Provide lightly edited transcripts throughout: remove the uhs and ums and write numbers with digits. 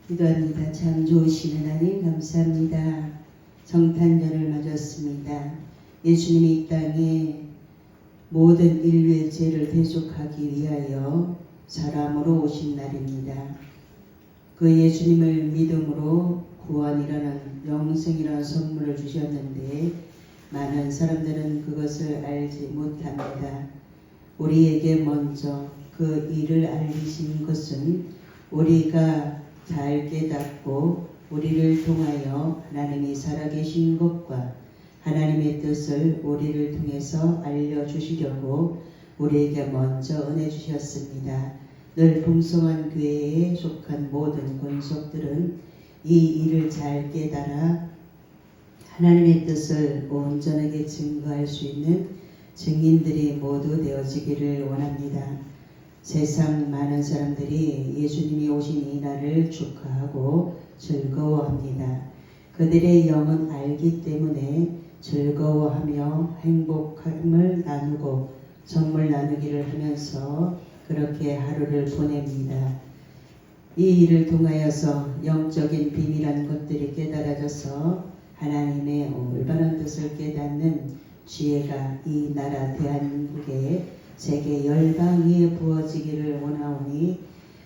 기도합니다. 참 좋으신 하나님 감사합니다. 정탄절을 맞았습니다. 예수님이 이 땅에 모든 인류의 죄를 대속하기 위하여 사람으로 오신 날입니다. 그 예수님을 믿음으로 구원이라는 영생이라는 선물을 주셨는데 많은 사람들은 그것을 알지 못합니다. 우리에게 먼저 그 일을 알리신 것은 우리가 잘 깨닫고 우리를 통하여 하나님이 살아계신 것과 하나님의 뜻을 우리를 통해서 알려주시려고 우리에게 먼저 은혜 주셨습니다. 늘 풍성한 교회에 속한 모든 권속들은 이 일을 잘 깨달아 하나님의 뜻을 온전하게 증거할 수 있는 증인들이 모두 되어지기를 원합니다. 세상 많은 사람들이 예수님이 오신 이 날을 축하하고 즐거워합니다. 그들의 영은 알기 때문에 즐거워하며 행복함을 나누고 선물 나누기를 하면서 그렇게 하루를 보냅니다. 이 일을 통하여서 영적인 비밀한 것들이 깨달아져서 하나님의 올바른 뜻을 깨닫는 지혜가 이 나라 대한민국에 세계 열방에 부어지기를 원하오니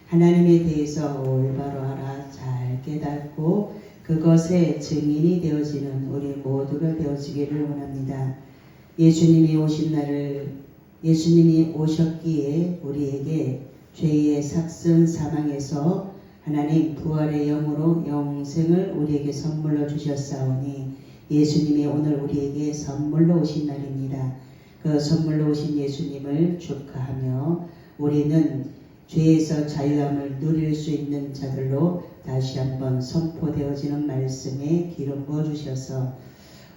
하나님에 대해서 올바로 알아 잘 깨닫고 그것의 증인이 되어지는 우리 모두가 되어지기를 원합니다. 예수님이 오셨기에 우리에게 죄의 삭선 사망에서 하나님 부활의 영으로 영생을 우리에게 선물로 주셨사오니 예수님이 오늘 우리에게 선물로 오신 날입니다. 그 선물로 오신 예수님을 축하하며 우리는 죄에서 자유함을 누릴 수 있는 자들로 다시 한번 선포되어지는 말씀에 기름 부어주셔서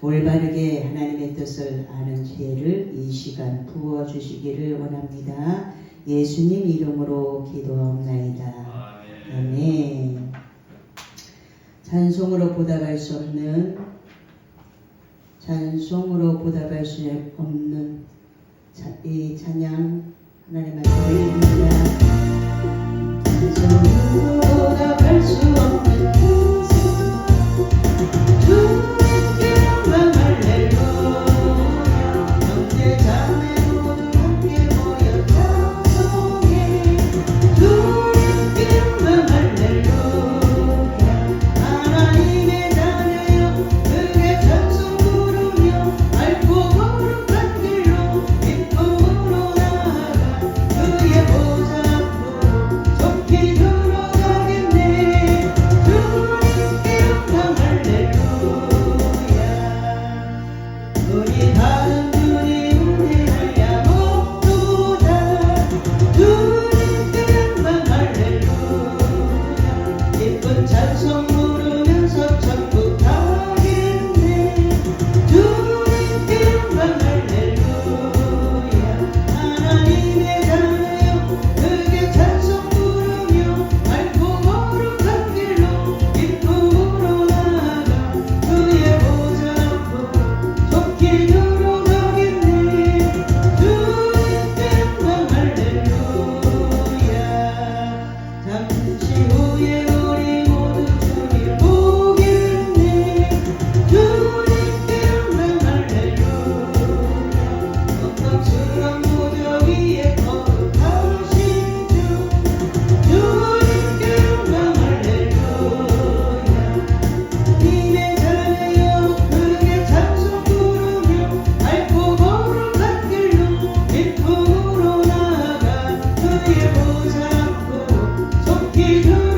올바르게 하나님의 뜻을 아는 지혜를 이 시간 부어주시기를 원합니다. 예수님 이름으로 기도하옵나이다. 아멘. 찬송으로 보답할 수 없는 이 찬양 하나님 말씀 드립니다. 찬송으로 보답할 수 없는 주님께만 할렐루야. 형제 자매 모두 함께 모여 찬송해 주님께만 할렐루야. 하나님의 자녀여 크게 찬송 부르며 맑고 거룩한 길로 기쁨으로 나아가 그의 보좌 앞으로 속히 들어가겠네. 주님께 영광 할렐루야. 우리 다른 주님 은혜하야 모두다. 주님께 영광 할렐루야. 기쁜 찬송 부르면서 천국 가겠네. 주님께 영광 할렐루야. 하나님의 자녀여 크게 찬송 부르며 맑고 거룩한 길로 기쁨으로 나아가 그의 보좌 앞으로 속히 들어가겠네. 주님께 영광 할렐루야. 잠시 후에 우리 모두 주님 보겠네. 주님께 영광 할렐루야. 영광스러운 무저 위에 거룩하신 주 주님께 영광 할렐루야. 님의 자녀여 크게 찬송 부르며 맑고 거룩한 길로 기쁨으로 나아가 그의 보좌 앞으로 속히 들어가겠네.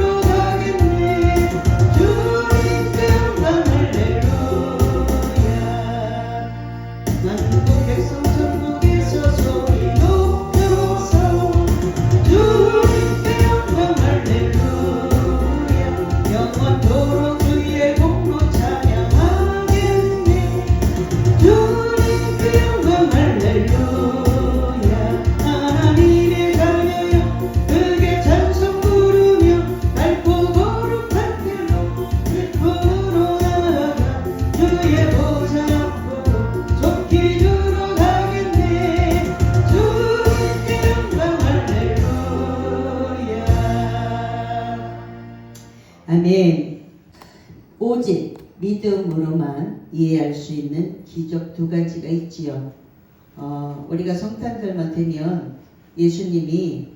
아멘. 오직 믿음으로만 이해할 수 있는 기적 두 가지가 있지요. 우리가 성탄절만 되면 예수님이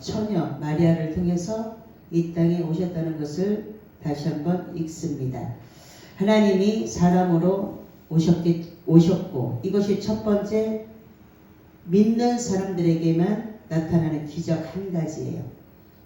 처녀 마리아를 통해서 이 땅에 오셨다는 것을 다시 한번 읽습니다. 하나님이 사람으로 오셨고 이것이 첫 번째 믿는 사람들에게만 나타나는 기적 한 가지예요.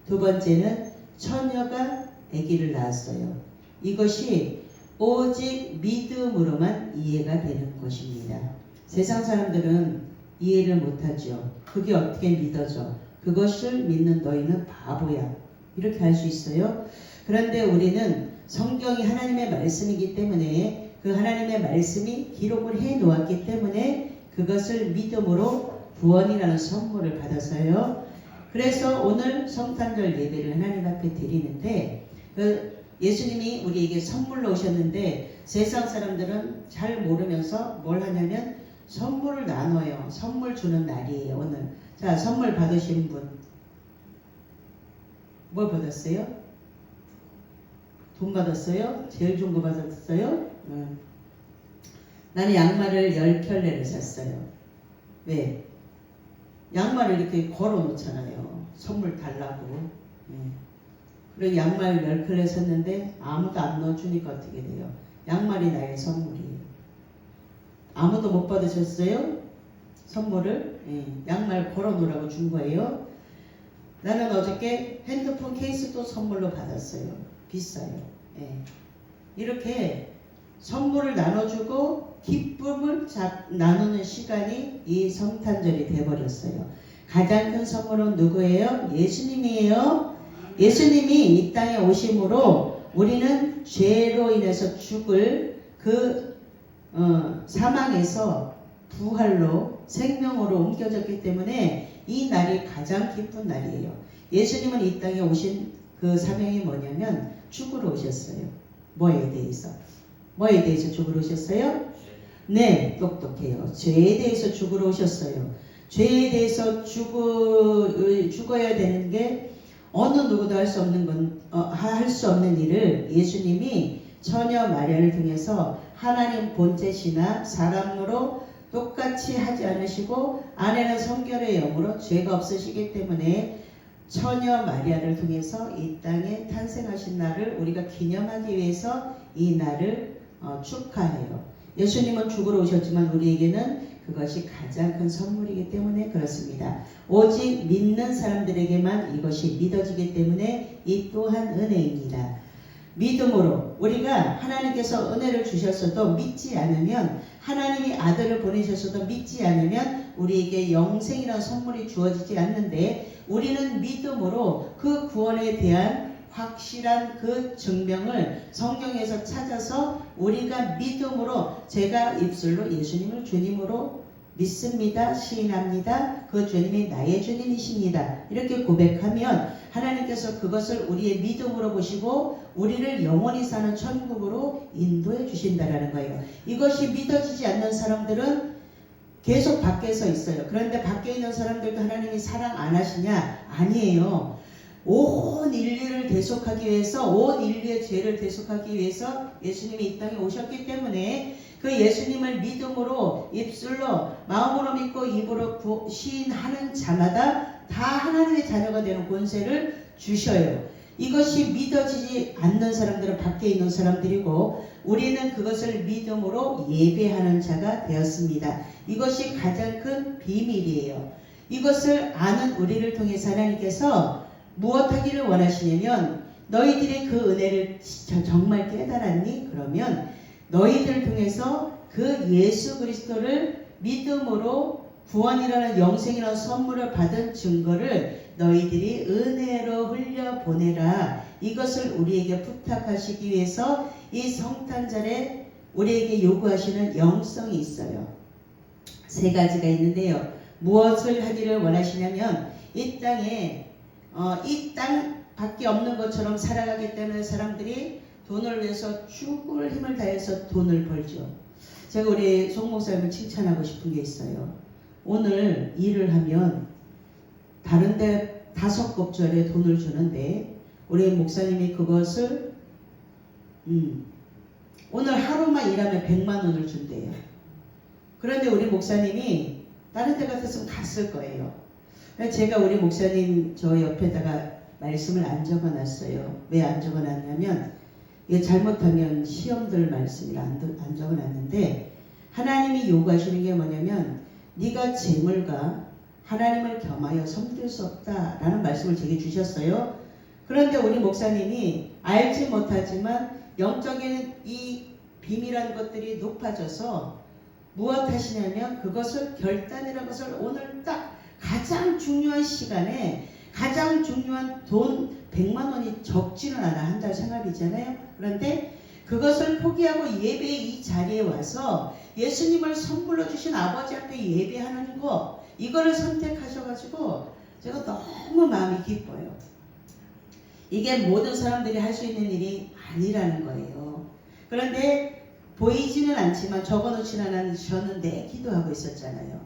두 번째는 처녀가 아기를 낳았어요. 이것이 오직 믿음으로만 이해가 되는 것입니다. 세상 사람들은 이해를 못하죠. 그게 어떻게 믿어져? 그것을 믿는 너희는 바보야. 이렇게 할 수 있어요. 그런데 우리는 성경이 하나님의 말씀이기 때문에 그 하나님의 말씀이 기록을 해 놓았기 때문에 그것을 믿음으로 구원이라는 선물을 받았어요. 그래서 오늘 성탄절 예배를 하나님 앞에 드리는데 예수님이 우리에게 선물로 오셨는데 세상 사람들은 잘 모르면서 뭘 하냐면 선물을 나눠요. 선물 주는 날이에요. 오늘. 자, 선물 받으신 분. 뭘 받았어요? 돈 받았어요? 제일 좋은 거 받았어요? 나는 양말을 10켤레를 샀어요. 왜? 양말을 이렇게 걸어 놓잖아요. 선물 달라고. 그리고 양말 10켤레 샀는데 아무도 안 넣어주니까 어떻게 돼요? 양말이 나의 선물이에요. 아무도 못 받으셨어요? 선물을? 양말 걸어 놓으라고 준 거예요. 나는 어저께 핸드폰 케이스도 선물로 받았어요. 비싸요. 이렇게 선물을 나눠주고 기쁨을 나누는 시간이 이 성탄절이 되어버렸어요. 가장 큰 선물은 누구예요? 예수님이에요. 예수님이 이 땅에 오심으로 우리는 죄로 인해서 죽을 그 사망에서 부활로 생명으로 옮겨졌기 때문에 이 날이 가장 기쁜 날이에요. 예수님은 이 땅에 오신 그 사명이 뭐냐면 죽으러 오셨어요. 뭐에 대해서? 뭐에 대해서 죽으러 오셨어요? 네, 똑똑해요. 죄에 대해서 죽으러 오셨어요. 죄에 대해서 죽어야 되는 게 어느 누구도 할 수 없는 할 수 없는 일을 예수님이 처녀 마리아를 통해서 하나님 본체시나 사람으로 똑같이 하지 않으시고 아내는 성결의 영으로 죄가 없으시기 때문에 처녀 마리아를 통해서 이 땅에 탄생하신 날을 우리가 기념하기 위해서 이 날을 축하해요. 예수님은 죽으러 오셨지만 우리에게는 그것이 가장 큰 선물이기 때문에 그렇습니다. 오직 믿는 사람들에게만 이것이 믿어지기 때문에 이 또한 은혜입니다. 믿음으로 우리가 하나님께서 은혜를 주셨어도 믿지 않으면 하나님이 아들을 보내셨어도 믿지 않으면 우리에게 영생이라는 선물이 주어지지 않는데 우리는 믿음으로 그 구원에 대한 확실한 그 증명을 성경에서 찾아서 우리가 믿음으로 제가 입술로 예수님을 주님으로 믿습니다. 시인합니다. 그 주님이 나의 주님이십니다. 이렇게 고백하면 하나님께서 그것을 우리의 믿음으로 보시고 우리를 영원히 사는 천국으로 인도해 주신다라는 거예요. 이것이 믿어지지 않는 사람들은 계속 밖에 서 있어요. 그런데 밖에 있는 사람들도 하나님이 사랑 안 하시냐? 아니에요. 온 인류를 대속하기 위해서 온 인류의 죄를 대속하기 위해서 예수님이 이 땅에 오셨기 때문에 그 예수님을 믿음으로 입술로 마음으로 믿고 입으로 시인하는 자마다 다 하나님의 자녀가 되는 권세를 주셔요. 이것이 믿어지지 않는 사람들은 밖에 있는 사람들이고 우리는 그것을 믿음으로 예배하는 자가 되었습니다. 이것이 가장 큰 비밀이에요. 이것을 아는 우리를 통해서 하나님께서 무엇 하기를 원하시냐면 너희들이 그 은혜를 정말 깨달았니? 그러면 너희들 통해서 그 예수 그리스도를 믿음으로 구원이라는 영생이라는 선물을 받은 증거를 너희들이 은혜로 흘려보내라. 이것을 우리에게 부탁하시기 위해서 이 성탄절에 우리에게 요구하시는 영성이 있어요. 세 가지가 있는데요. 무엇을 하기를 원하시냐면 이 땅에 이 땅밖에 없는 것처럼 살아가기 때문에 사람들이 돈을 위해서 죽을 힘을 다해서 돈을 벌죠. 제가 우리 송 목사님을 칭찬하고 싶은 게 있어요. 오늘 일을 하면 다른데 5 kop절에 돈을 주는데 우리 목사님이 그것을 오늘 하루만 일하면 100만 원을 준대요. 그런데 우리 목사님이 다른 데 같았으면 갔을 거예요. 제가 우리 목사님 저 옆에다가 말씀을 안 적어놨어요. 왜 안 적어놨냐면 이게 잘못하면 시험들 말씀을 안 적어놨는데 하나님이 요구하시는 게 뭐냐면 네가 재물과 하나님을 겸하여 섬길 수 없다라는 말씀을 제게 주셨어요. 그런데 우리 목사님이 알지 못하지만 영적인 이 비밀한 것들이 높아져서 무엇 하시냐면 그것을 결단이라는 것을 오늘 딱 가장 중요한 시간에 가장 중요한 돈 100만 원이 적지는 않아. 한 달 생활비잖아요. 그런데 그것을 포기하고 예배의 이 자리에 와서 예수님을 선물로 주신 아버지 앞에 예배하는 거 이거를 선택하셔가지고 제가 너무 마음이 기뻐요. 이게 모든 사람들이 할 수 있는 일이 아니라는 거예요. 그런데 보이지는 않지만 적어놓지는 않았는데 저는 내 기도하고 있었잖아요.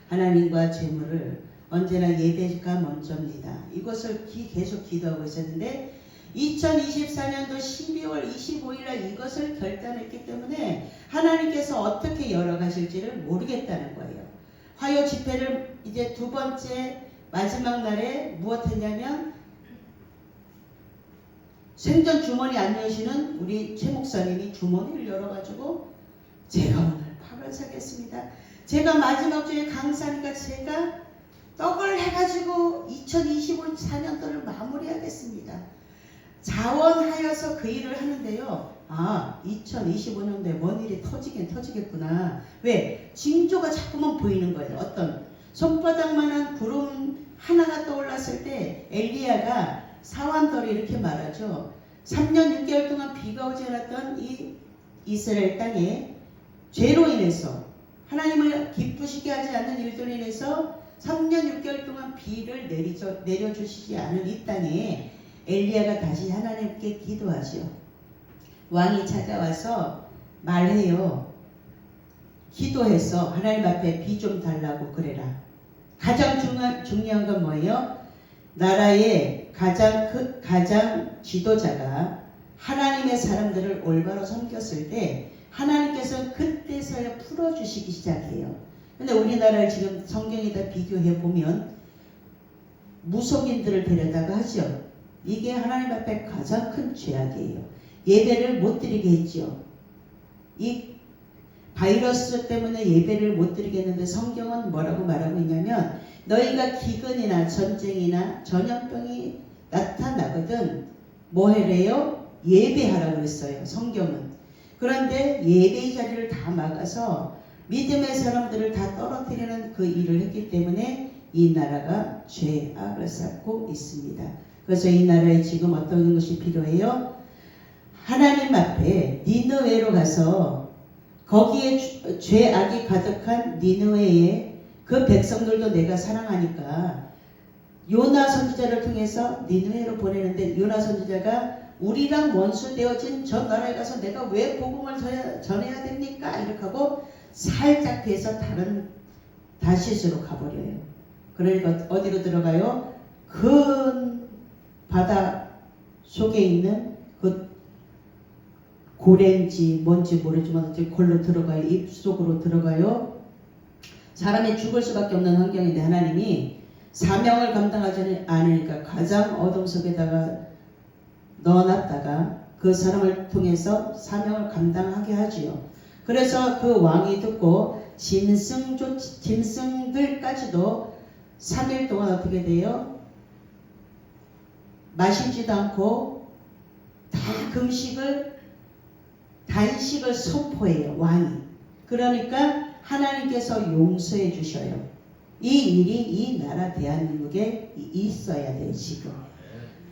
하나님과 재물을 언제나 예배가 먼저입니다. 이것을 계속 기도하고 있었는데 2024년도 12월 25일날 이것을 결단했기 때문에 하나님께서 어떻게 열어가실지를 모르겠다는 거예요. 화요 집회를 이제 두 번째 마지막 날에 무엇 했냐면 생전 주머니 안 여시는 우리 최 목사님이 주머니를 열어가지고 제가 오늘 밥을 사겠습니다. 제가 마지막 주에 강사니까 제가 떡을 해가지고 2024년도를 마무리하겠습니다. 자원하여서 그 일을 하는데요. 2025년도에 뭔 일이 터지긴 터지겠구나. 왜? 징조가 자꾸만 보이는 거예요. 어떤 손바닥만한 구름 하나가 떠올랐을 때 엘리야가 사완더를 이렇게 말하죠. 3년 6개월 동안 비가 오지 않았던 이 이스라엘 땅에 죄로 인해서 하나님을 기쁘시게 하지 않는 일들로 인해서 3년 6개월 동안 비를 내려주시지 않은 이 땅에 엘리야가 다시 하나님께 기도하죠. 왕이 찾아와서 말해요. 기도해서 하나님 앞에 비 좀 달라고 그래라. 가장 중요한 건 뭐예요? 나라의 가장 지도자가 하나님의 사람들을 올바로 섬겼을 때 하나님께서 그때서야 풀어주시기 시작해요. 근데 우리나라를 지금 성경에다 비교해 보면 무속인들을 데려다가 하죠. 이게 하나님 앞에 가장 큰 죄악이에요. 예배를 못 드리게 했죠. 이 바이러스 때문에 예배를 못 드리겠는데 성경은 뭐라고 말하고 있냐면 너희가 기근이나 전쟁이나 전염병이 나타나거든 뭐 해래요? 예배하라고 했어요. 성경은. 그런데 예배의 자리를 다 막아서 믿음의 사람들을 다 떨어뜨리는 그 일을 했기 때문에 이 나라가 죄악을 쌓고 있습니다. 그래서 이 나라에 지금 어떤 것이 필요해요? 하나님 앞에 니느웨로 가서 거기에 죄악이 가득한 니느웨에 그 백성들도 내가 사랑하니까 요나 선지자를 통해서 니느웨로 보내는데 요나 선지자가 우리랑 원수 되어진 저 나라에 가서 내가 왜 복음을 전해야 됩니까? 이렇게 하고 살짝 배서 다른 다시스로 가버려요. 그러니까 어디로 들어가요? 큰 바다 속에 있는 그 고래인지 뭔지 모르지만 어쨌든 골로 들어가요. 입속으로 들어가요. 사람이 죽을 수밖에 없는 환경인데 하나님이 사명을 감당하지 않으니까 가장 어둠 속에다가 넣어놨다가 그 사람을 통해서 사명을 감당하게 하지요. 그래서 그 왕이 듣고 짐승들까지도 3일 동안 어떻게 돼요? 마시지도 않고 다 단식을 선포해요. 왕이. 그러니까 하나님께서 용서해 주셔요. 이 일이 이 나라 대한민국에 있어야 돼요. 지금.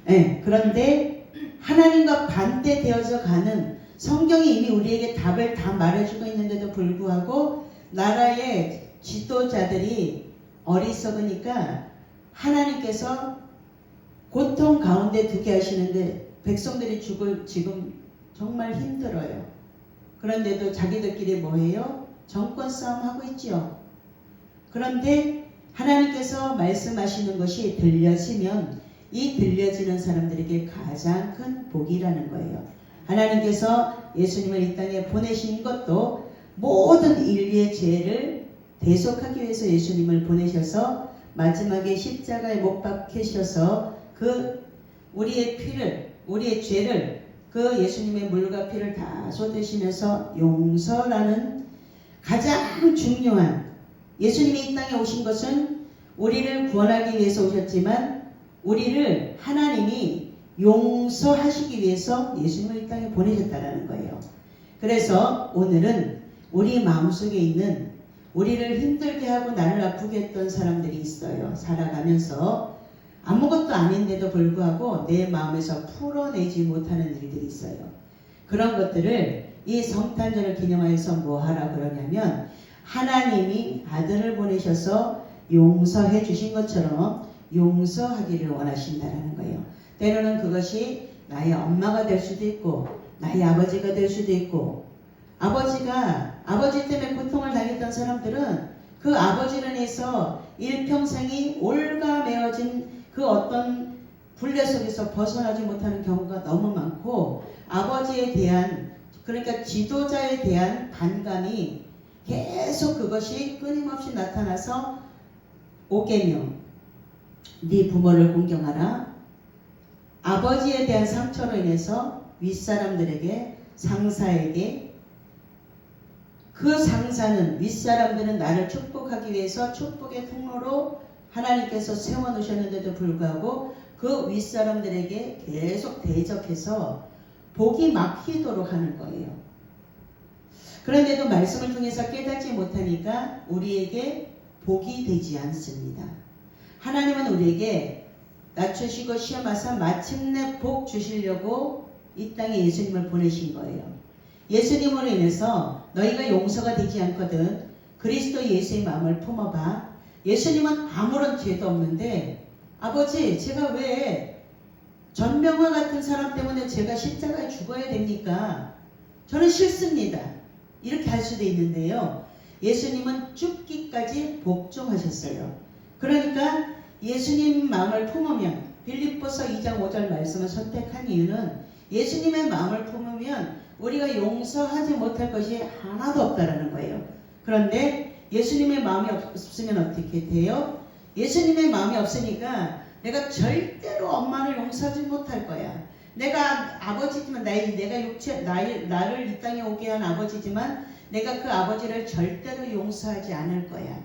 네, 그런데 하나님과 반대되어서 가는 성경이 이미 우리에게 답을 다 말해주고 있는데도 불구하고 나라의 지도자들이 어리석으니까 하나님께서 고통 가운데 두게 하시는데 백성들이 지금 정말 힘들어요. 그런데도 자기들끼리 뭐해요? 정권 싸움 하고 있죠. 그런데 하나님께서 말씀하시는 것이 들려지면 이 들려지는 사람들에게 가장 큰 복이라는 거예요. 하나님께서 예수님을 이 땅에 보내신 것도 모든 인류의 죄를 대속하기 위해서 예수님을 보내셔서 마지막에 십자가에 못 박히셔서 그 우리의 피를, 우리의 죄를 그 예수님의 물과 피를 다 쏟으시면서 용서라는 가장 중요한, 예수님이 이 땅에 오신 것은 우리를 구원하기 위해서 오셨지만 우리를 하나님이 용서하시기 위해서 예수님을 이 땅에 보내셨다는 거예요. 그래서 오늘은 우리 마음속에 있는 우리를 힘들게 하고 나를 아프게 했던 사람들이 있어요. 살아가면서 아무것도 아닌데도 불구하고 내 마음에서 풀어내지 못하는 일들이 있어요. 그런 것들을 이 성탄절을 기념하여서 뭐 하라 그러냐면 하나님이 아들을 보내셔서 용서해 주신 것처럼 용서하기를 원하신다라는 거예요. 때로는 그것이 나의 엄마가 될 수도 있고 나의 아버지가 될 수도 있고, 아버지 때문에 고통을 당했던 사람들은 그 아버지로 인해서 일평생이 올가매어진 그 어떤 굴레 속에서 벗어나지 못하는 경우가 너무 많고, 아버지에 대한, 그러니까 지도자에 대한 반감이 계속 그것이 끊임없이 나타나서 오계명, 네 부모를 공경하라. 아버지에 대한 상처로 인해서 윗사람들에게, 상사에게, 그 상사는, 윗사람들은 나를 축복하기 위해서 축복의 통로로 하나님께서 세워놓으셨는데도 불구하고 그 윗사람들에게 계속 대적해서 복이 막히도록 하는 거예요. 그런데도 말씀을 통해서 깨닫지 못하니까 우리에게 복이 되지 않습니다. 하나님은 우리에게 낮추시고 시험하사 마침내 복 주시려고 이 땅에 예수님을 보내신 거예요. 예수님으로 인해서 너희가 용서가 되지 않거든 그리스도 예수의 마음을 품어봐. 예수님은 아무런 죄도 없는데, 아버지 제가 왜 전병과 같은 사람 때문에 제가 십자가에 죽어야 됩니까? 저는 싫습니다. 이렇게 할 수도 있는데요. 예수님은 죽기까지 복종하셨어요. 그러니까 예수님 마음을 품으면, 빌립보서 2장 5절 말씀을 선택한 이유는 예수님의 마음을 품으면 우리가 용서하지 못할 것이 하나도 없다라는 거예요. 그런데 예수님의 마음이 없으면 어떻게 돼요? 예수님의 마음이 없으니까 내가 절대로 엄마를 용서하지 못할 거야. 내가 아버지지만 내가 육체 나를 이 땅에 오게 한 아버지지만 내가 그 아버지를 절대로 용서하지 않을 거야.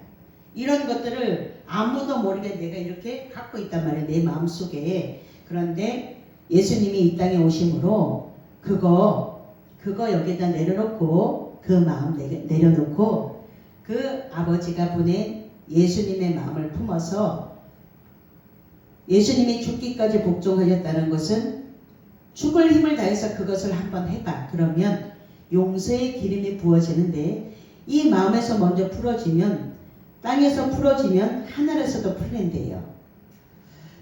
이런 것들을 아무도 모르게 내가 이렇게 갖고 있단 말이에요. 내 마음속에. 그런데 예수님이 이 땅에 오심으로 그거 여기다 내려놓고, 그 마음 내려놓고 그 아버지가 보낸 예수님의 마음을 품어서 예수님이 죽기까지 복종하셨다는 것은 죽을 힘을 다해서 그것을 한번 해봐. 그러면 용서의 기름이 부어지는데, 이 마음에서 먼저 풀어지면, 땅에서 풀어지면 하늘에서도 풀린대요.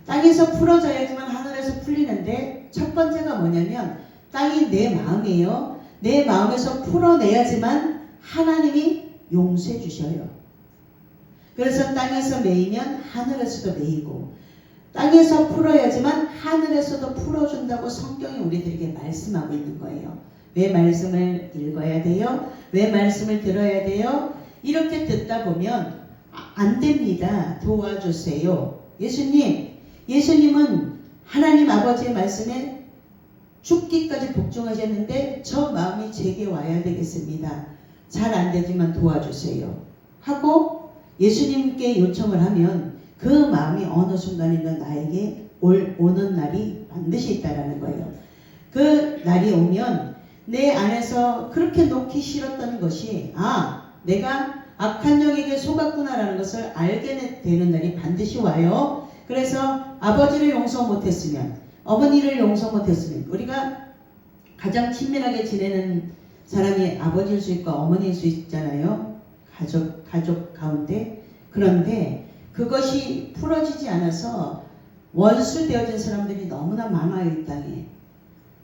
땅에서 풀어져야지만 하늘에서 풀리는데, 첫 번째가 뭐냐면 땅이 내 마음이에요. 내 마음에서 풀어내야지만 하나님이 용서해 주셔요. 그래서 땅에서 매이면 하늘에서도 매이고, 땅에서 풀어야지만 하늘에서도 풀어준다고 성경이 우리들에게 말씀하고 있는 거예요. 왜 말씀을 읽어야 돼요? 왜 말씀을 들어야 돼요? 이렇게 듣다 보면 안 됩니다. 도와주세요. 예수님은 하나님 아버지의 말씀에 죽기까지 복종하셨는데 저 마음이 제게 와야 되겠습니다. 잘 안 되지만 도와주세요 하고 예수님께 요청을 하면 그 마음이 어느 순간이든 나에게 오는 날이 반드시 있다라는 거예요. 그 날이 오면 내 안에서 그렇게 놓기 싫었던 것이, 내가 악한 영에게 속았구나라는 것을 알게 되는 날이 반드시 와요. 그래서 아버지를 용서 못했으면, 어머니를 용서 못했으면, 우리가 가장 친밀하게 지내는 사람이 아버지일 수 있고 어머니일 수 있잖아요. 가족 가운데. 그런데 그것이 풀어지지 않아서 원수 되어진 사람들이 너무나 많아요. 이 땅에.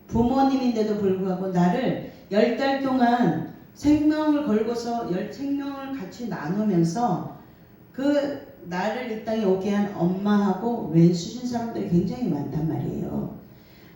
부모님인데도 불구하고 나를 10달 동안 생명을 걸고서 생명을 같이 나누면서 그 나를 이 땅에 오게 한 엄마하고 왼수준 사람들이 굉장히 많단 말이에요.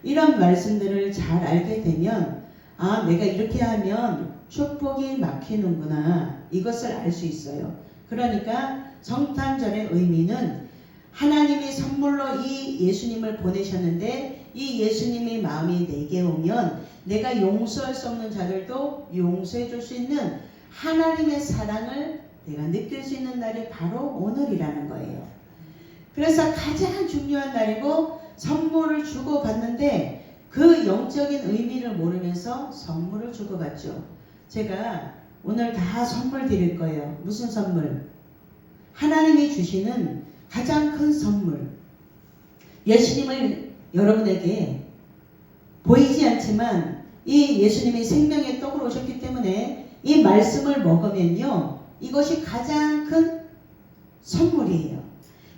이런 말씀들을 잘 알게 되면 아, 내가 이렇게 하면 축복이 막히는구나, 이것을 알 수 있어요. 그러니까 성탄절의 의미는 하나님이 선물로 이 예수님을 보내셨는데 이 예수님의 마음이 내게 오면 내가 용서할 수 없는 자들도 용서해 줄 수 있는 하나님의 사랑을 내가 느낄 수 있는 날이 바로 오늘이라는 거예요. 그래서 가장 중요한 날이고 선물을 주고받는데 그 영적인 의미를 모르면서 선물을 주고받죠. 제가 오늘 다 선물 드릴 거예요. 무슨 선물? 하나님이 주시는 가장 큰 선물. 예수님을 여러분에게 보이지 않지만 이 예수님이 생명의 떡으로 오셨기 때문에 이 말씀을 먹으면요, 이것이 가장 큰 선물이에요.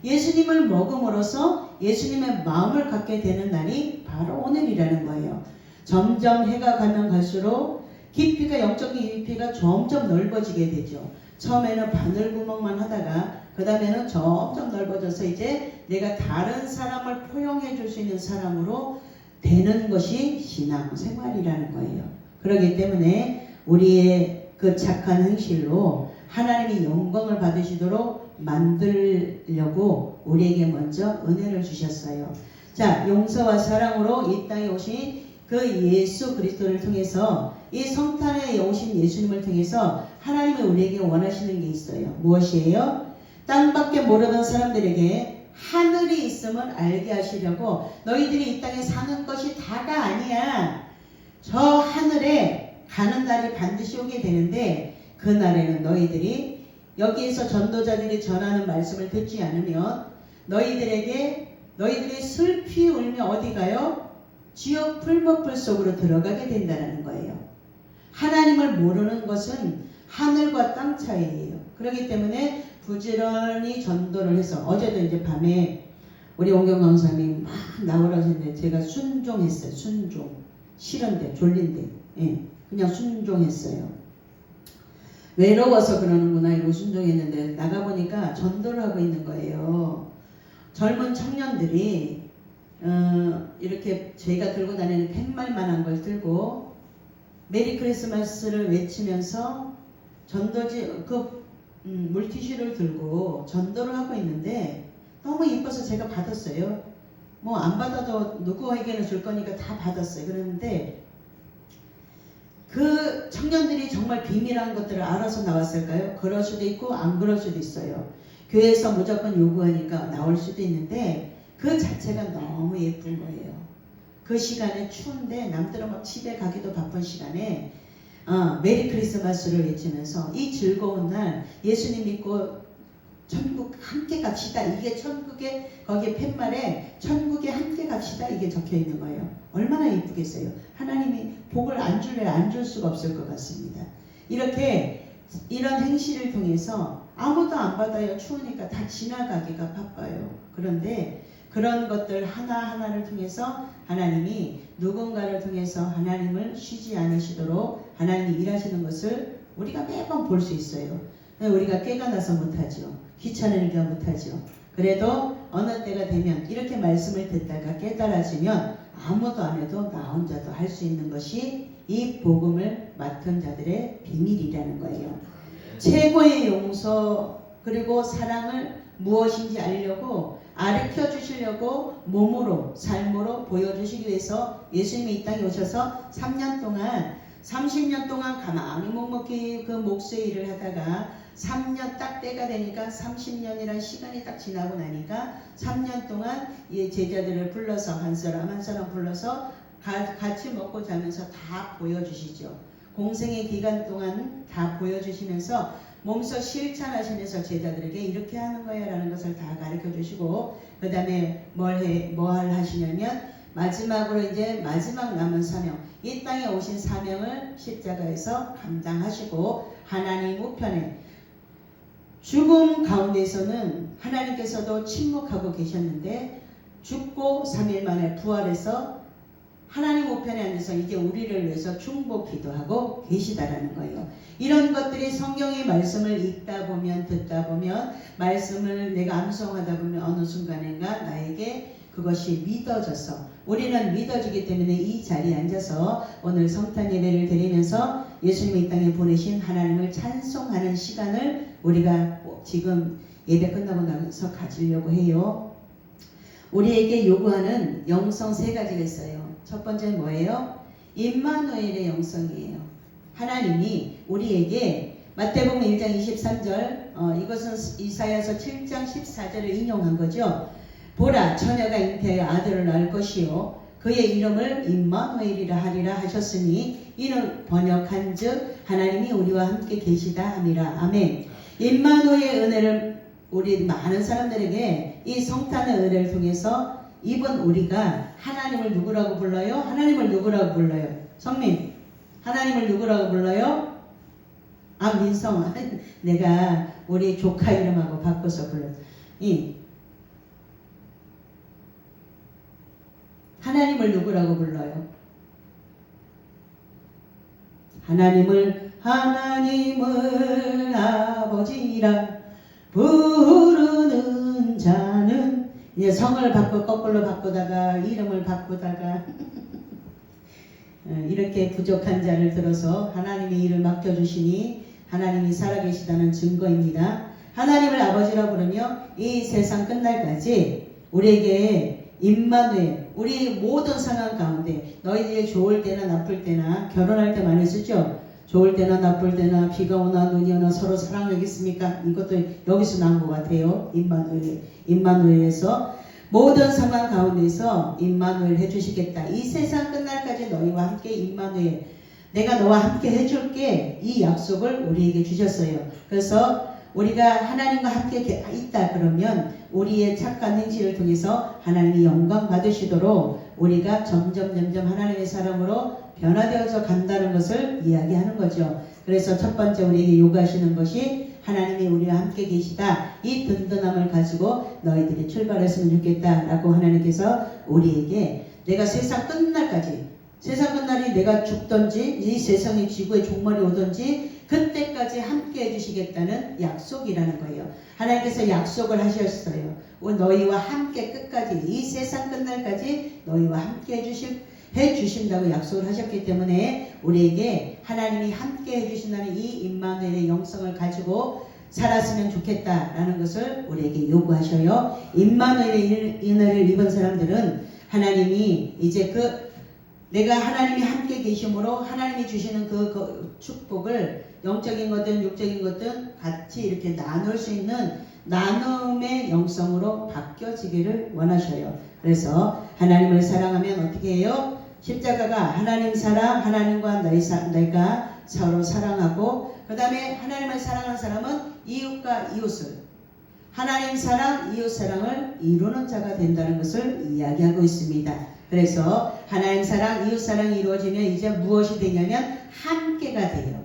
예수님을 먹음으로써 예수님의 마음을 갖게 되는 날이 바로 오늘이라는 거예요. 점점 해가 가면 갈수록 깊이가, 영적인 깊이가 점점 넓어지게 되죠. 처음에는 바늘구멍만 하다가 그 다음에는 점점 넓어져서 이제 내가 다른 사람을 포용해 줄 수 있는 사람으로 되는 것이 신앙생활이라는 거예요. 그렇기 때문에 우리의 그 착한 행실로 하나님이 영광을 받으시도록 만들려고 우리에게 먼저 은혜를 주셨어요. 자, 용서와 사랑으로 이 땅에 오신 그 예수 그리스도를 통해서, 이 성탄에 오신 예수님을 통해서 하나님이 우리에게 원하시는 게 있어요. 무엇이에요? 땅밖에 모르던 사람들에게 하늘이 있음을 알게 하시려고, 너희들이 이 땅에 사는 것이 다가 아니야. 저 하늘에 가는 날이 반드시 오게 되는데 그 날에는 너희들이 여기에서 전도자들이 전하는 말씀을 듣지 않으면 너희들이 슬피 울며 어디 가요? 지옥 풀무불 속으로 들어가게 된다는 거예요. 하나님을 모르는 것은 하늘과 땅 차이예요. 그렇기 때문에 부지런히 전도를 해서, 어제도 이제 밤에 우리 오경 강사님 막 나오라고 했는데 제가 순종했어요. 순종. 싫은데, 졸린데, 예, 그냥 순종했어요. 외로워서 그러는구나 이러고 순종했는데 나가보니까 전도를 하고 있는 거예요. 젊은 청년들이 이렇게 저희가 들고 다니는 팻말만한 걸 들고 메리 크리스마스를 외치면서 전도지 물티슈를 들고 전도를 하고 있는데 너무 이뻐서 제가 받았어요. 뭐 안 받아도 누구에게는 줄 거니까 다 받았어요. 그런데 그 청년들이 정말 비밀한 것들을 알아서 나왔을까요? 그럴 수도 있고 안 그럴 수도 있어요. 교회에서 무조건 요구하니까 나올 수도 있는데 그 자체가 너무 예쁜 거예요. 그 시간에 추운데 남들은 막 집에 가기도 바쁜 시간에 메리 크리스마스를 외치면서 이 즐거운 날 예수님 믿고 천국 함께 갑시다. 이게 천국에, 거기에 팻말에 천국에 함께 갑시다 이게 적혀 있는 거예요. 얼마나 예쁘겠어요. 하나님이 복을 안 줄래 안 줄 수가 없을 것 같습니다. 이렇게 이런 행실을 통해서 아무도 안 받아요. 추우니까 다 지나가기가 바빠요. 그런데 그런 것들 하나하나를 통해서 하나님이 누군가를 통해서 하나님을 쉬지 않으시도록 하나님이 일하시는 것을 우리가 매번 볼 수 있어요. 우리가 깨가 나서 못하죠. 귀찮으니까 못하죠. 그래도 어느 때가 되면 이렇게 말씀을 듣다가 깨달아지면 아무도 안 해도 나 혼자도 할 수 있는 것이 이 복음을 맡은 자들의 비밀이라는 거예요. 최고의 용서 그리고 사랑을 무엇인지 알려고 가르쳐 주시려고 몸으로 삶으로 보여주시기 위해서 예수님이 이 땅에 오셔서 30년 동안 가만히 묵묵히 그 목수의 일을 하다가 3년 딱 때가 되니까 30년이라는 시간이 딱 지나고 나니까 3년 동안 이 제자들을 불러서 한 사람 한 사람 불러서 같이 먹고 자면서 다 보여주시죠. 공생의 기간 동안 다 보여주시면서 몸소 실천하시면서 제자들에게 이렇게 하는 거야 라는 것을 다 가르쳐 주시고 그 다음에 뭘 하시냐면 마지막으로 이제 마지막 남은 사명, 이 땅에 오신 사명을 십자가에서 감당하시고 하나님 우편에 죽음 가운데서는 하나님께서도 침묵하고 계셨는데 죽고 3일 만에 부활해서 하나님 우편에 앉아서 이제 우리를 위해서 중보 기도하고 계시다라는 거예요. 이런 것들이 성경의 말씀을 읽다 보면 듣다 보면 말씀을 내가 암송하다 보면 어느 순간인가 나에게 그것이 믿어져서 우리는 믿어지기 때문에 이 자리에 앉아서 오늘 성탄 예배를 드리면서 예수님이 이 땅에 보내신 하나님을 찬송하는 시간을 우리가 지금 예배 끝나고 나서 가지려고 해요. 우리에게 요구하는 영성 세 가지가 있어요. 첫 번째는 뭐예요? 임마누엘의 영성이에요. 하나님이 우리에게 마태복음 1장 23절 이것은 이사야서 7장 14절을 인용한 거죠. 보라 처녀가 잉태하여 아들을 낳을 것이요 그의 이름을 임마누엘이라 하리라 하셨으니 이는 번역한즉 하나님이 우리와 함께 계시다 함이라. 아멘. 임마누엘의 은혜를 우리 많은 사람들에게 이 성탄의 은혜를 통해서 입은 우리가 하나님을 누구라고 불러요? 하나님을 누구라고 불러요? 성민 하나님을 누구라고 불러요? 아 민성 내가 우리 조카 이름하고 바꿔서 불러. 하나님을 누구라고 불러요? 하나님을 아버지라 부르는 자는 이제 성을 거꾸로 바꾸다가 이름을 바꾸다가 이렇게 부족한 자를 들어서 하나님의 일을 맡겨주시니 하나님이 살아계시다는 증거입니다. 하나님을 아버지라 부르며 이 세상 끝날까지 우리에게 임마누엘 우리 모든 상황 가운데 너희들이 좋을 때나 나쁠 때나 결혼할 때 많이 쓰죠. 좋을 때나 나쁠 때나 비가 오나 눈이 오나 서로 사랑하겠습니까? 이것도 여기서 나온 것 같아요. 임마누엘에서 모든 상황 가운데서 임마누엘 해주시겠다. 이 세상 끝날까지 너희와 함께 임마누엘 내가 너와 함께 해줄게. 이 약속을 우리에게 주셨어요. 그래서 우리가 하나님과 함께 있다 그러면 우리의 착한 행실을 통해서 하나님이 영광 받으시도록 우리가 점점 하나님의 사람으로 변화되어서 간다는 것을 이야기하는 거죠. 그래서 첫 번째 우리에게 요구하시는 것이 하나님이 우리와 함께 계시다. 이 든든함을 가지고 너희들이 출발했으면 좋겠다라고 하나님께서 우리에게 내가 세상 끝날까지 세상 끝날이 내가 죽든지 이 세상의 지구의 종말이 오든지 그때까지 함께 해주시겠다는 약속이라는 거예요. 하나님께서 약속을 하셨어요. 너희와 함께 끝까지 이 세상 끝날까지 너희와 함께 해주신다고 약속을 하셨기 때문에 우리에게 하나님이 함께 해주신다는 이 임마누엘의 영성을 가지고 살았으면 좋겠다라는 것을 우리에게 요구하셔요. 임마누엘의 은혜를 입은 사람들은 하나님이 이제 내가 하나님이 함께 계심으로 하나님이 주시는 그 축복을 영적인 것든 육적인 것든 같이 이렇게 나눌 수 있는 나눔의 영성으로 바뀌어지기를 원하셔요. 그래서 하나님을 사랑하면 어떻게 해요? 십자가가 하나님 사랑, 하나님과 내가 서로 사랑하고 그 다음에 하나님을 사랑하는 사람은 이웃과 이웃을 하나님 사랑, 이웃 사랑을 이루는 자가 된다는 것을 이야기하고 있습니다. 그래서 하나님 사랑, 이웃 사랑이 이루어지면 이제 무엇이 되냐면 함께가 돼요.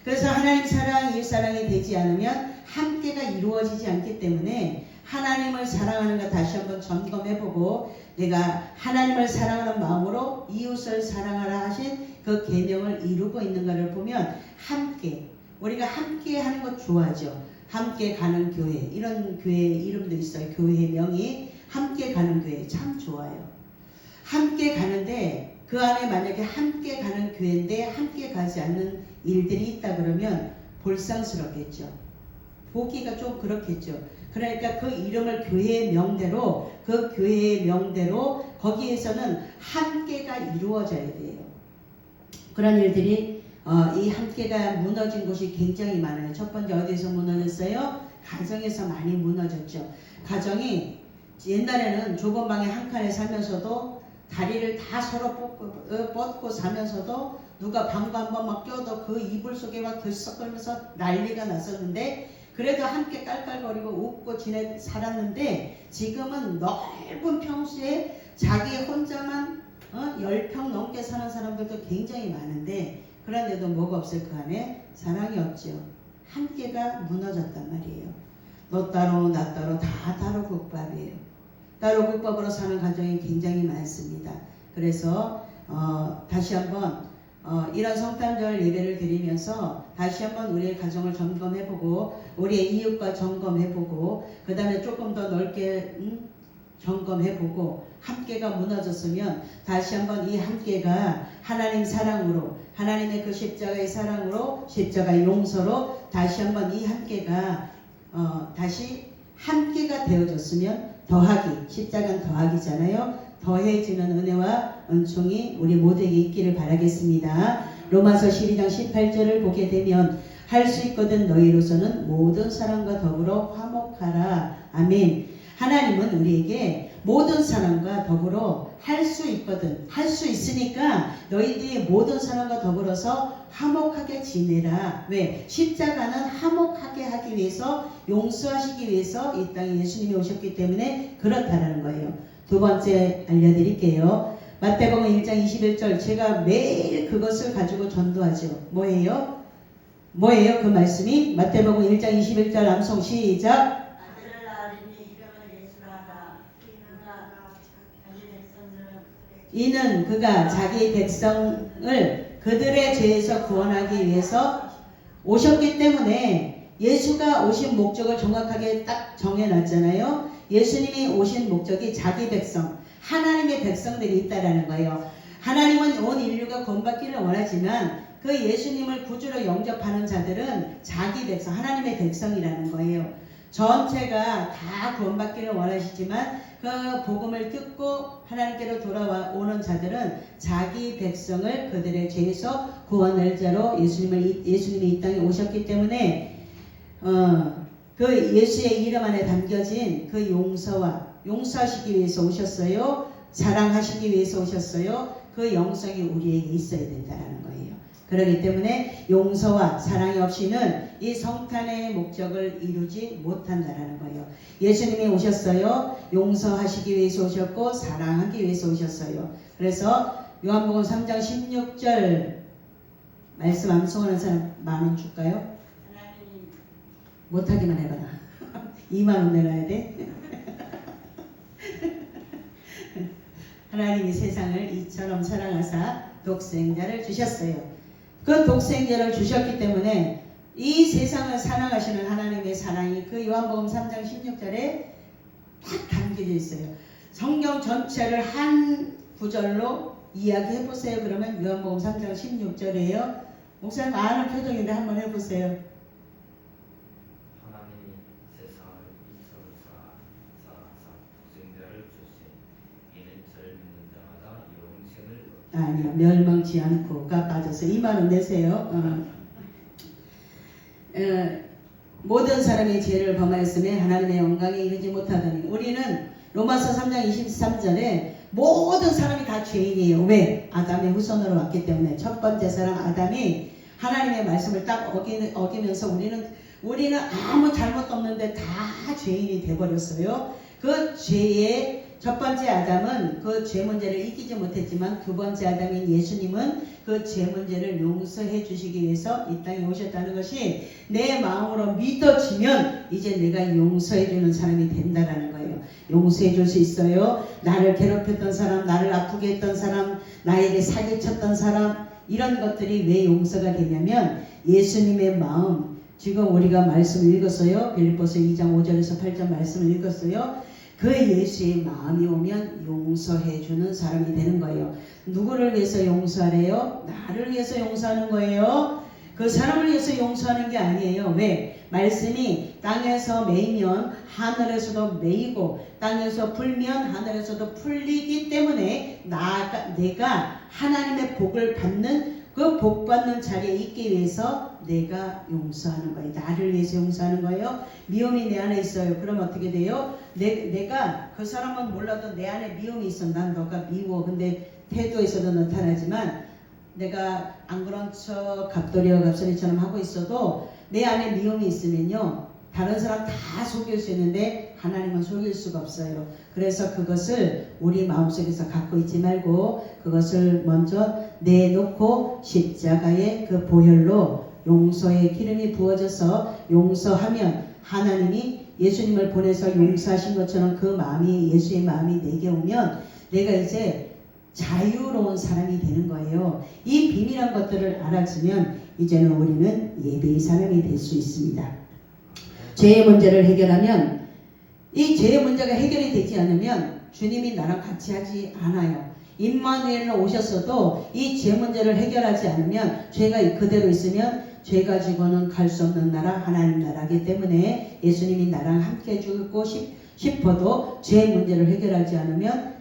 그래서 하나님 사랑, 이웃 사랑이 되지 않으면 함께가 이루어지지 않기 때문에 하나님을 사랑하는 거 다시 한번 점검해보고 내가 하나님을 사랑하는 마음으로 이웃을 사랑하라 하신 그 계명을 이루고 있는 것을 보면 함께 우리가 함께 하는 것 좋아하죠. 함께 가는 교회 이런 교회 이름도 있어요. 교회명이 함께 가는 교회 참 좋아요. 함께 가는데 그 안에 만약에 함께 가는 교회인데 함께 가지 않는 일들이 있다 그러면 볼상스럽겠죠. 보기가 좀 그렇겠죠. 그러니까 그 이름을 교회의 명대로 그 교회의 명대로 거기에서는 함께가 이루어져야 돼요. 그런 일들이 이 함께가 무너진 곳이 굉장히 많아요. 첫 번째 어디에서 무너졌어요? 가정에서 많이 무너졌죠. 가정이 옛날에는 좁은 방에 한 칸에 살면서도 다리를 다 서로 뻗고 사면서도 누가 방구 한번 막 껴도 그 이불 속에 막 들썩거리면서 난리가 났었는데 그래도 함께 깔깔거리고 웃고 살았는데 지금은 넓은 평수에 자기 혼자만 10평 넘게 사는 사람들도 굉장히 많은데 그런데도 뭐가 없어요. 그 안에 사랑이 없죠. 함께가 무너졌단 말이에요. 너 따로 나 따로 다 따로 국밥이에요. 따로 국밥으로 사는 가정이 굉장히 많습니다. 그래서 다시 한번 이런 성탄절 예배를 드리면서 다시 한번 우리의 가정을 점검해보고 우리의 이웃과 점검해보고 그 다음에 조금 더 넓게 점검해보고 함께가 무너졌으면 다시 한번 이 함께가 하나님 사랑으로 하나님의 그 십자가의 사랑으로 십자가의 용서로 다시 한번 이 함께가 다시 함께가 되어졌으면 더하기 십자가는 더하기잖아요. 더해지는 은혜와 은총이 우리 모두에게 있기를 바라겠습니다. 로마서 12장 18절을 보게 되면 할 수 있거든 너희로서는 모든 사람과 더불어 화목하라. 아멘. 하나님은 우리에게 모든 사람과 더불어 할 수 있거든 할 수 있으니까 너희들이 모든 사람과 더불어서 화목하게 지내라. 왜? 십자가는 화목하게 하기 위해서 용서하시기 위해서 이 땅에 예수님이 오셨기 때문에 그렇다라는 거예요. 두 번째 알려드릴게요. 마태복음 1장 21절 제가 매일 그것을 가지고 전도하죠. 뭐예요? 그 말씀이 마태복음 1장 21절 암송 시작. 이는 그가 자기 백성을 그들의 죄에서 구원하기 위해서 오셨기 때문에 예수가 오신 목적을 정확하게 딱 정해놨잖아요. 예수님이 오신 목적이 자기 백성, 하나님의 백성들이 있다라는 거예요. 하나님은 온 인류가 구원받기를 원하지만 그 예수님을 구주로 영접하는 자들은 자기 백성, 하나님의 백성이라는 거예요. 전체가 다 구원받기를 원하시지만 그 복음을 듣고 하나님께로 돌아오는 자들은 자기 백성을 그들의 죄에서 구원할 자로 예수님이 이 땅에 오셨기 때문에 그 예수의 이름 안에 담겨진 그 용서하시기 위해서 오셨어요. 사랑하시기 위해서 오셨어요. 그 영성이 우리에게 있어야 된다는 거예요. 그렇기 때문에 용서와 사랑이 없이는 이 성탄의 목적을 이루지 못한다는 거예요. 예수님이 오셨어요. 용서하시기 위해서 오셨고 사랑하기 위해서 오셨어요. 그래서 요한복음 3장 16절 말씀 암송하는 사람 10,000원 줄까요? 못하기만 해봐라. 20,000원 내놔야 돼. 하나님이 세상을 이처럼 사랑하사 독생자를 주셨어요. 그 독생자를 주셨기 때문에 이 세상을 사랑하시는 하나님의 사랑이 그 요한복음 3장 16절에 딱 담겨져 있어요. 성경 전체를 한 구절로 이야기해 보세요. 그러면 요한복음 3장 16절이에요. 목사님 아는 표정인데 한번 해보세요. 하나님이 세상을 이처럼 사랑하사 독생자를 주신 이는 저를 믿는 자마다 영생을 아니요, 멸망치 않고가 빠져서 20,000원 내세요. 모든 사람이 죄를 범하였음에 하나님의 영광에 이르지 못하더니 우리는 로마서 3장 23절에 모든 사람이 다 죄인이에요. 왜? 아담의 후손으로 왔기 때문에 첫 번째 사람 아담이 하나님의 말씀을 딱 어기면서 우리는 아무 잘못도 없는데 다 죄인이 돼버렸어요. 그 죄의 첫 번째 아담은 그 죄 문제를 이기지 못했지만 두 번째 아담인 예수님은 그 죄 문제를 용서해 주시기 위해서 이 땅에 오셨다는 것이 내 마음으로 믿어지면 이제 내가 용서해 주는 사람이 된다라는 거예요. 용서해 줄 수 있어요. 나를 괴롭혔던 사람, 나를 아프게 했던 사람, 나에게 사기쳤던 사람, 이런 것들이 왜 용서가 되냐면 예수님의 마음, 지금 우리가 말씀을 읽었어요. 빌립보서 2장 5절에서 8절 말씀을 읽었어요. 그 예수의 마음이 오면 용서해주는 사람이 되는 거예요. 누구를 위해서 용서하래요? 나를 위해서 용서하는 거예요. 그 사람을 위해서 용서하는 게 아니에요. 왜? 말씀이 땅에서 매이면 하늘에서도 매이고 땅에서 풀면 하늘에서도 풀리기 때문에 내가 하나님의 복을 받는 그 복 받는 자리에 있기 위해서 내가 용서하는 거예요. 나를 위해서 용서하는 거예요. 미움이 내 안에 있어요. 그럼 어떻게 돼요? 내가 그 사람은 몰라도 내 안에 미움이 있어. 난 너가 미워. 근데 태도에서도 나타나지만 내가 안 그런 척 갑돌이와 갑선이처럼 하고 있어도 내 안에 미움이 있으면요. 다른 사람 다 속일 수 있는데 하나님은 속일 수가 없어요. 그래서 그것을 우리 마음속에서 갖고 있지 말고 그것을 먼저 내놓고 십자가의 그 보혈로 용서의 기름이 부어져서 용서하면 하나님이 예수님을 보내서 용서하신 것처럼 그 마음이 예수의 마음이 내게 오면 내가 이제 자유로운 사람이 되는 거예요. 이 비밀한 것들을 알아주면 이제는 우리는 예배의 사람이 될 수 있습니다. 죄의 문제를 해결하면, 이 죄의 문제가 해결이 되지 않으면 주님이 나랑 같이 하지 않아요. 임마누엘은 오셨어도 이 죄 문제를 해결하지 않으면, 죄가 그대로 있으면 죄 가지고는 갈 수 없는 나라, 하나님 나라이기 때문에 예수님이 나랑 함께 해주고 싶어도 죄 문제를 해결하지 않으면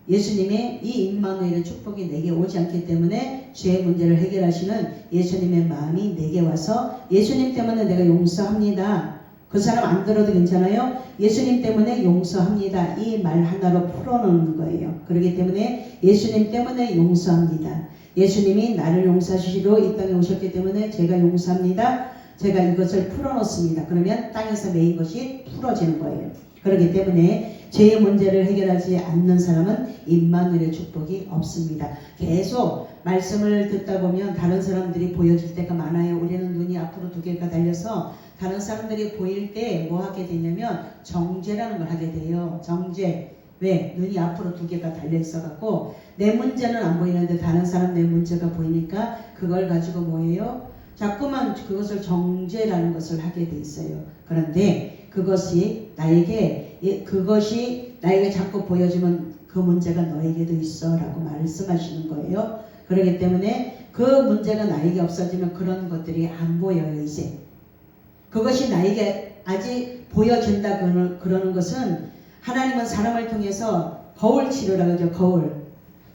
예수님의 이 임마누엘의 축복이 내게 오지 않기 때문에 죄 문제를 해결하시는 예수님의 마음이 내게 와서, 예수님 때문에 내가 용서합니다. 그 사람 안 들어도 괜찮아요. 예수님 때문에 용서합니다. 이 말 하나로 풀어놓는 거예요. 그렇기 때문에 예수님 때문에 용서합니다. 예수님이 나를 용서하시기로 이 땅에 오셨기 때문에 제가 용서합니다. 제가 이것을 풀어놓습니다. 그러면 땅에서 매인 것이 풀어지는 거예요. 그렇기 때문에 죄의 문제를 해결하지 않는 사람은 임마누엘의 축복이 없습니다. 계속 말씀을 듣다 보면 다른 사람들이 보여질 때가 많아요. 우리는 눈이 앞으로 두 개가 달려서 다른 사람들이 보일 때 뭐 하게 되냐면 정죄라는 걸 하게 돼요. 정죄. 왜? 눈이 앞으로 두 개가 달려 있어갖고 내 문제는 안 보이는데 다른 사람 내 문제가 보이니까 그걸 가지고 뭐예요? 자꾸만 그것을 정죄라는 것을 하게 돼 있어요. 그런데 그것이 나에게 자꾸 보여주면 그 문제가 너에게도 있어 라고 말씀하시는 거예요. 그렇기 때문에 그 문제가 나에게 없어지면 그런 것들이 안 보여요. 이제 그것이 나에게 아직 보여진다 그러는 것은, 하나님은 사람을 통해서 거울 치료라고 하죠. 거울.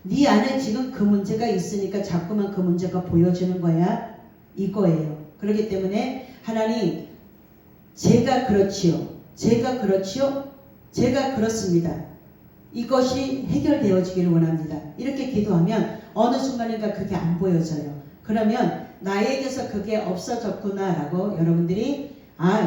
네 안에 지금 그 문제가 있으니까 자꾸만 그 문제가 보여지는 거야. 이거예요. 그렇기 때문에 하나님, 제가 그렇지요. 제가 그렇습니다. 이것이 해결되어지기를 원합니다. 이렇게 기도하면 어느 순간인가 그게 안 보여져요. 그러면 나에게서 그게 없어졌구나 라고 여러분들이,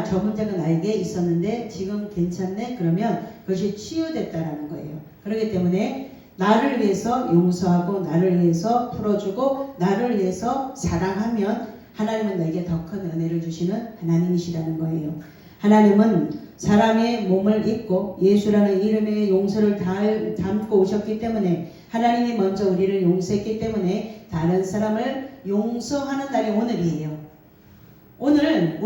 저 문제가 나에게 있었는데 지금 괜찮네? 그러면 그것이 치유됐다라는 거예요. 그렇기 때문에 나를 위해서 용서하고 나를 위해서 풀어주고 나를 위해서 사랑하면 하나님은 나에게 더 큰 은혜를 주시는 하나님이시라는 거예요. 하나님은 사람의 몸을 입고 예수라는 이름의 용서를 담고 오셨기 때문에, 하나님이 먼저 우리를 용서했기 때문에 다른 사람을 용서하는 날이 오늘이에요. 오늘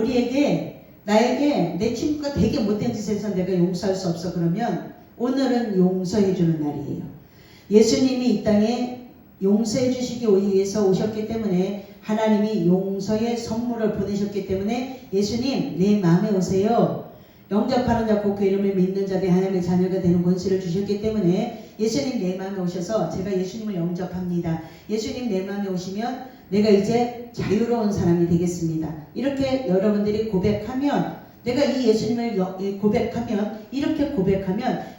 나에게 내 친구가 되게 못된 짓을 해서 내가 용서할 수 없어 그러면 오늘은 용서해 주는 날이에요. 예수님이 이 땅에 용서해 주시기 위해서 오셨기 때문에, 하나님이 용서의 선물을 보내셨기 때문에 예수님 내 마음에 오세요. 영접하는 자 곧 그 이름을 믿는 자들이 하나님의 자녀가 되는 권세를 주셨기 때문에 예수님 내 마음에 오셔서 제가 예수님을 영접합니다. 예수님 내 마음에 오시면 내가 이제 자유로운 사람이 되겠습니다. 이렇게 여러분들이 고백하면, 내가 이 예수님을 이렇게 고백하면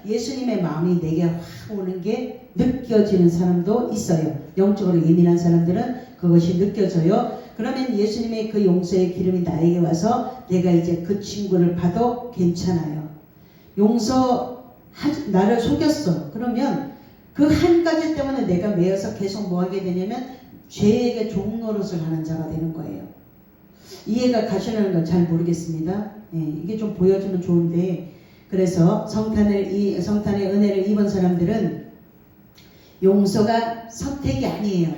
예수님의 마음이 내게 확 오는 게 느껴지는 사람도 있어요. 영적으로 예민한 사람들은 그것이 느껴져요. 그러면 예수님의 그 용서의 기름이 나에게 와서 내가 이제 그 친구를 봐도 괜찮아요. 나를 속였어. 그러면 그 한 가지 때문에 내가 매여서 계속 뭐 하게 되냐면 죄에게 종노릇을 하는 자가 되는 거예요. 이해가 가시는 건 잘 모르겠습니다. 이게 좀 보여주면 좋은데, 그래서 성탄의 은혜를 입은 사람들은 용서가 선택이 아니에요.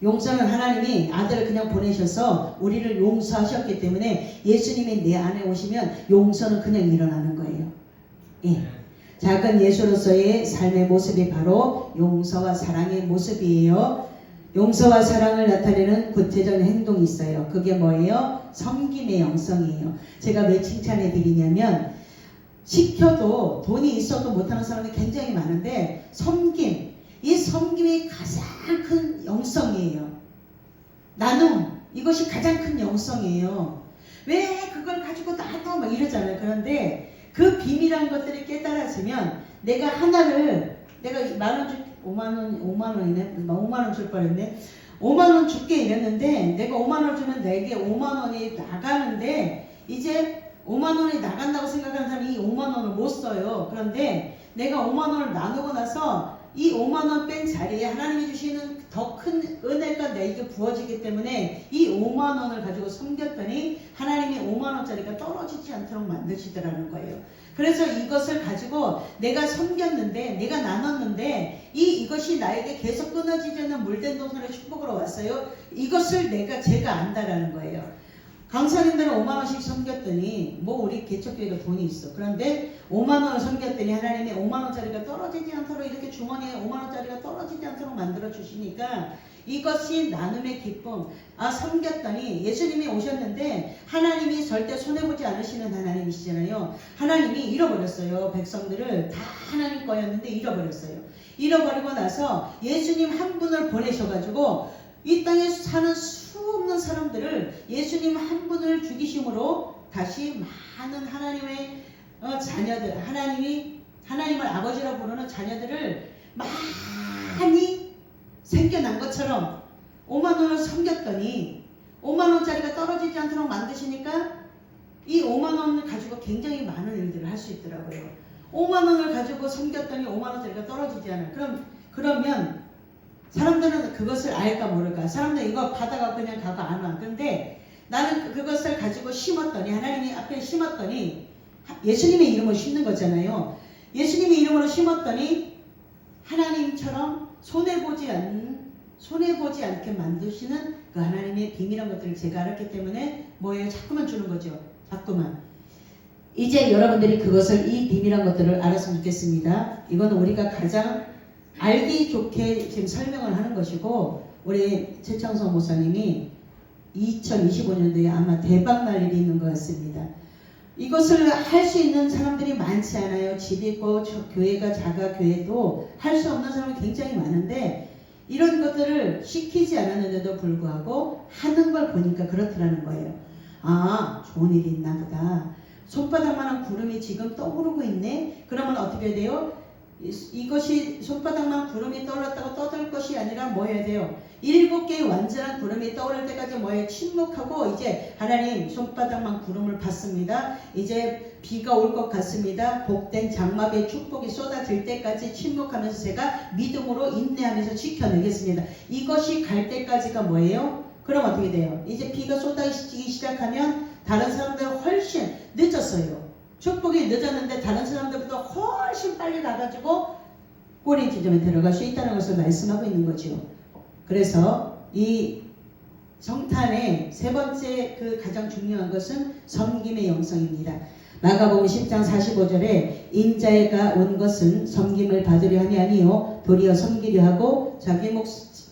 용서는 하나님이 아들을 그냥 보내셔서 우리를 용서하셨기 때문에 예수님이 내 안에 오시면 용서는 그냥 일어나는 거예요. 작은 예수로서의 삶의 모습이 바로 용서와 사랑의 모습이에요. 용서와 사랑을 나타내는 구체적인 행동이 있어요. 그게 뭐예요? 섬김의 영성이에요. 제가 왜 칭찬해 드리냐면, 시켜도 돈이 있어도 못하는 사람이 굉장히 많은데 이 섬김이 가장 큰 영성이에요. 나눔, 이것이 가장 큰 영성이에요. 왜 그걸 가지고 나눠 막 이러잖아요. 그런데 그 비밀한 것들이 깨달아지면 내가 하나를, 내가 5만원 줄 뻔했네. 5만원 줄게 이랬는데 내가 5만원 주면 내게 5만원이 나가는데, 이제 5만원이 나간다고 생각하는 사람이 이 5만원을 못 써요. 그런데 내가 5만원을 나누고 나서 이 5만원 뺀 자리에 하나님이 주시는 더 큰 은혜가 내 나에게 부어지기 때문에 이 5만 원을 가지고 섬겼더니 하나님이 5만 원짜리가 떨어지지 않도록 만드시더라는 거예요. 그래서 이것을 가지고 내가 섬겼는데, 내가 나눴는데 이것이 나에게 계속 끊어지지 않는 물된 동산의 축복으로 왔어요. 이것을 제가 안다라는 거예요. 강사님들은 5만 원씩 섬겼더니 뭐 우리 개척교회가 돈이 있어. 그런데 5만 원을 섬겼더니 하나님이 5만 원짜리가 떨어지지 않도록 이렇게 주머니에 5만 원짜리가 떨어지지 않도록 만들어 주시니까 이것이 나눔의 기쁨. 섬겼더니 예수님이 오셨는데 하나님이 절대 손해보지 않으시는 하나님이시잖아요. 하나님이 잃어버렸어요. 백성들을 다 하나님 거였는데 잃어버렸어요. 잃어버리고 나서 예수님 한 분을 보내셔가지고 이 땅에 사는 수없는 사람들을 예수님 한 분을 죽이심으로 다시 많은 하나님의 자녀들, 하나님을 아버지라고 부르는 자녀들을 많이 생겨난 것처럼 5만 원을 섬겼더니 5만 원짜리가 떨어지지 않도록 만드시니까 이 5만 원을 가지고 굉장히 많은 일들을 할 수 있더라고요. 5만 원을 가지고 섬겼더니 5만 원짜리가 떨어지지 않아요. 그러면 사람들은 그것을 알까 모를까? 사람들은 이거 받아가 그냥 가고 안 와. 근데 나는 그것을 가지고 심었더니, 하나님이 앞에 심었더니, 예수님의 이름으로 심는 거잖아요. 예수님의 이름으로 심었더니 하나님처럼 손해보지 않게 만드시는 그 하나님의 비밀한 것들을 제가 알았기 때문에 뭐예요? 자꾸만 주는 거죠. 자꾸만. 이제 여러분들이 이 비밀한 것들을 알았으면 좋겠습니다. 이거는 우리가 가장 알기 좋게 지금 설명을 하는 것이고, 우리 최창성 목사님이 2025년도에 아마 대박 날 일이 있는 것 같습니다. 이것을 할 수 있는 사람들이 많지 않아요. 집 있고 교회가 작아 교회도 할 수 없는 사람이 굉장히 많은데 이런 것들을 시키지 않았는데도 불구하고 하는 걸 보니까 그렇더라는 거예요. 좋은 일이 있나 보다. 손바닥만한 구름이 지금 떠오르고 있네. 그러면 어떻게 해야 돼요? 이것이 손바닥만 구름이 떠올랐다고 떠들 것이 아니라 뭐 해야 돼요? 7개의 완전한 구름이 떠오를 때까지 뭐예요? 침묵하고 이제 하나님 손바닥만 구름을 받습니다. 이제 비가 올 것 같습니다. 복된 장마의 축복이 쏟아질 때까지 침묵하면서 제가 믿음으로 인내하면서 지켜내겠습니다. 이것이 갈 때까지가 뭐예요? 그럼 어떻게 돼요? 이제 비가 쏟아지기 시작하면 다른 사람들은 훨씬 늦었어요. 축복이 늦었는데 다른 사람들보다 훨씬 빨리 가가지고 꼬리 지점에 들어갈 수 있다는 것을 말씀하고 있는 거죠. 그래서 이 성탄의 세 번째 가장 중요한 것은 섬김의 영성입니다. 마가복음 10장 45절에 인자가 온 것은 섬김을 받으려 함이 아니요 도리어 섬기려 하고 자기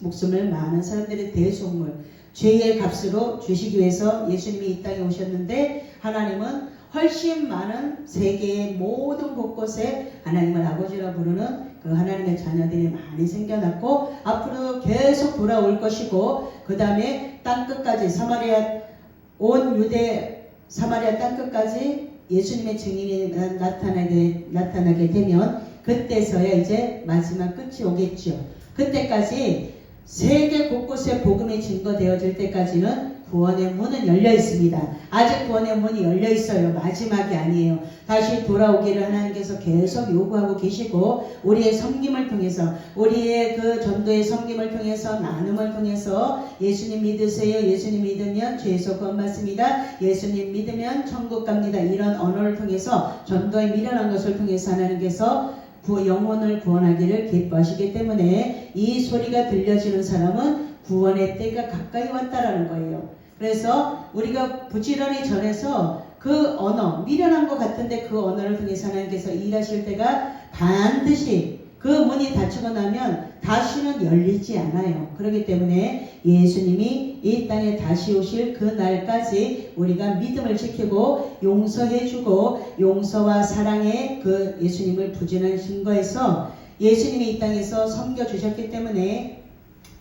목숨을 많은 사람들의 대속물 죄의 값으로 주시기 위해서 예수님이 이 땅에 오셨는데 하나님은 훨씬 많은 세계의 모든 곳곳에 하나님을 아버지라 부르는 그 하나님의 자녀들이 많이 생겨났고 앞으로 계속 돌아올 것이고 그 다음에 땅끝까지 온 유대 사마리아 땅끝까지 예수님의 증인이 나타나게 되면 그때서야 이제 마지막 끝이 오겠죠. 그때까지 세계 곳곳에 복음이 증거되어질 때까지는 구원의 문은 열려 있습니다. 아직 구원의 문이 열려 있어요. 마지막이 아니에요. 다시 돌아오기를 하나님께서 계속 요구하고 계시고 우리의 섬김을 통해서 우리의 그 전도의 섬김을 통해서 나눔을 통해서 예수님 믿으세요. 예수님 믿으면 죄에서 구원받습니다. 예수님 믿으면 천국 갑니다. 이런 언어를 통해서 전도에 미련한 것을 통해서 하나님께서 영혼을 구원하기를 기뻐하시기 때문에 이 소리가 들려지는 사람은 구원의 때가 가까이 왔다라는 거예요. 그래서 우리가 부지런히 전해서 그 언어, 미련한 것 같은데 그 언어를 통해서 하나님께서 일하실 때가 반드시 그 문이 닫히고 나면 다시는 열리지 않아요. 그렇기 때문에 예수님이 이 땅에 다시 오실 그 날까지 우리가 믿음을 지키고 용서해주고 용서와 사랑의 그 예수님을 부지런히 증거해서 예수님이 이 땅에서 섬겨주셨기 때문에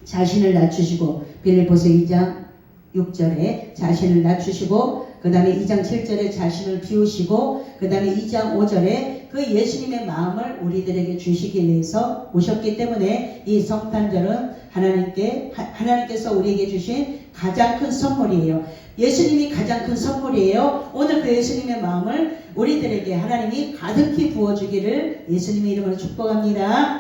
자신을 낮추시고 빌립보서 2장 6절에 자신을 낮추시고 그 다음에 2장 7절에 자신을 비우시고 그 다음에 2장 5절에 그 예수님의 마음을 우리들에게 주시기 위해서 오셨기 때문에 이 성탄절은 하나님께서 우리에게 주신 가장 큰 선물이에요. 예수님이 가장 큰 선물이에요. 오늘 그 예수님의 마음을 우리들에게 하나님이 가득히 부어주기를 예수님의 이름으로 축복합니다.